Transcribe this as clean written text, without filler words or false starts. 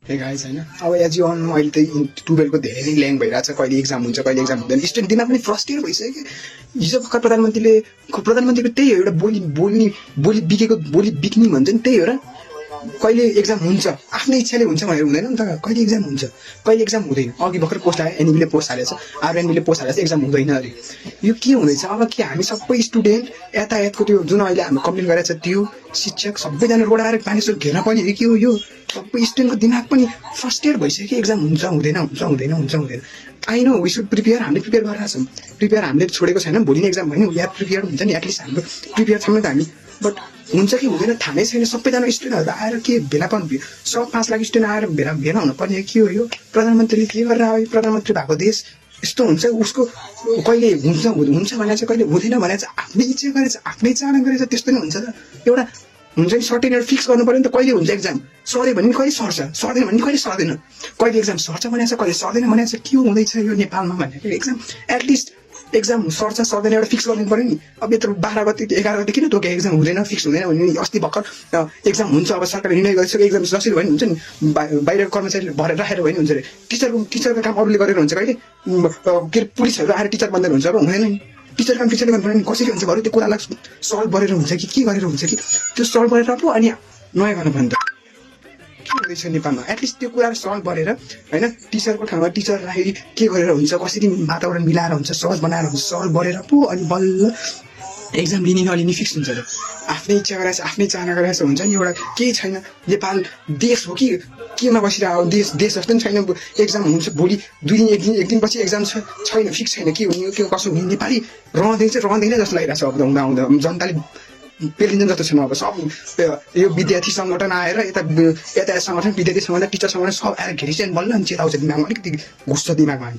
hey guys हैन अब as you on अहिले त 12 को धेरै नै ल्याङ भइरहेछ कहिले एक्जाम हुन्छ कहिले एक्जाम हुँदैन स्टुडेन्ट दिमाग पनि फ्रस्ट्रेट भइसक्यो हिजो भर्खर प्रधानमन्त्रीको त्यही हो एउटा बोली बिक्नी भन्छ नि त्यही हो र कहिले एक्जाम हुन्छ आफ्नै इच्छाले हुन्छ भनेर हुँदैन नि त कहिले एक्जाम हुन्छ कहिले एक्जाम हुँदैन अघि भर्खर पोस्ट आयो एनबीले पोस्ट हालेछ आरएनबीले पोस्ट हालेछ एक्जाम हुँदैन अरे यो के हुँदैछ अब के हामी सबै स्टुडेन्ट यातायातको त्यो जुन अहिले हामी कम्प्लेन गरेछ त्यो शिक्षक सबैजना रोड आएर मानिसहरू घेर्न पनि के हो यो सबै स्टुडेन्टको दिमाग पनि फ्रस्ट्रेट भइसक्यो एक्जाम हुन्छ हुँदैन I know we should prepare हामीले प्रिपेयर गरिरहेछौँ प्रिपेयर हामीले छोडेको छैन भोलि नै एक्जाम होइन या प्रिपेयर हुन्छ नि एटलिस्ट हाम्रो प्रिपेयर छौँ नि त हामी बट हुन्छ कि हुँदैन थाहा नै छैन सबैजना स्टुडेन्टहरू आएर के भेलापन 105 लाख स्टुडेन्ट आएर भेला हुनुपर्ने के हो यो प्रधानमन्त्रीले के गरेर आयो प्रधानमन्त्री भएको देश यस्तो हुन्छ उसको कहिले हुन्छ भने चाहिँ कहिले हुँदैन भने चाहिँ आफ्नै इच्छा गरेछ आफ्नै चाहना गरेछ त्यस्तो नै हुन्छ त एउटा हुन्छ नि सर्टेन एउटा फिक्स गर्नु पर्यो नि त कहिले हुन्छ एक्जाम सर्यो भने कहिले सर्छ सर्दैन भने कहिले सर्दैन कहिले एक्जाम सर्छ भनेको छ कहिले सर्दैन भनेको छ के हुँदैछ यो नेपालमा भनेको एक्जाम एटलिस्ट एक्जाम सर्छ सर्दैन एउटा फिक्स गर्नु पर्यो नि अब यत्रो 12 गते 11 गते किन तोके एक्जाम हुँदैन फिक्स हुँदैन भने अस्ति भर्खर एक्जाम हुन्छ अब सरकारले निर्णय गरिसक्यो एक्जाम जसरी भयो नि हुन्छ नि बाहिरको कर्मचारीले भरेर राखेर भयो नि हुन्छ अरे टिचरको काम अरूले गरेर हुन्छ कहिले के पुलिसहरू आएर टिचर बन्दैन हुन्छ अब हुँदैन नि टिचर काम टिचरले गर्नु पर्यो नि कसरी हुन्छ भयो त्यो कुरालाई सल्भ गरेर हुन्छ कि के गरेर हुन्छ कि त्यो सल्भ गरेर पो अनि नयाँ गर्नु पर्यो नि त के हुँदैछ नेपालमा एटलिस्ट त्यो कुरा सल्भ गरेर होइन टिचरको ठाउँमा टिचर राखेर के गरेर हुन्छ कसरी वातावरण मिलाएर हुन्छ सहज बनाएर हुन्छ सल्भ गरेर पो अनि बल्ल एक्जाम लिने नलिने फिक्स हुन्छ र आफ्नै इच्छा गरेर आफ्नै चाहना गरेर हुन्छ नि एउटा केही छैन नेपाल देश हो कि केमा बसिरहेको देश जस्तो पनि छैन एक्जाम हुन्छ भोलि 2 दिन एक दिन पछि एक्जाम छैन फिक्स छैन के हुने के कसो हुने नेपाली रहँदैन जस्तो लागिरहेको छ अब आउँदा जनताले पेलिन्छ जस्तो छैन अब सब यो विद्यार्थी सङ्गठन आएर यता सङ्गठन विद्यार्थी सङ्गठन टिचर सङ्गठन सब आएर घेरिन्छ बल्ल अनि चेताउँछ दिमागमा अलिकति घुस्छ दिमागमा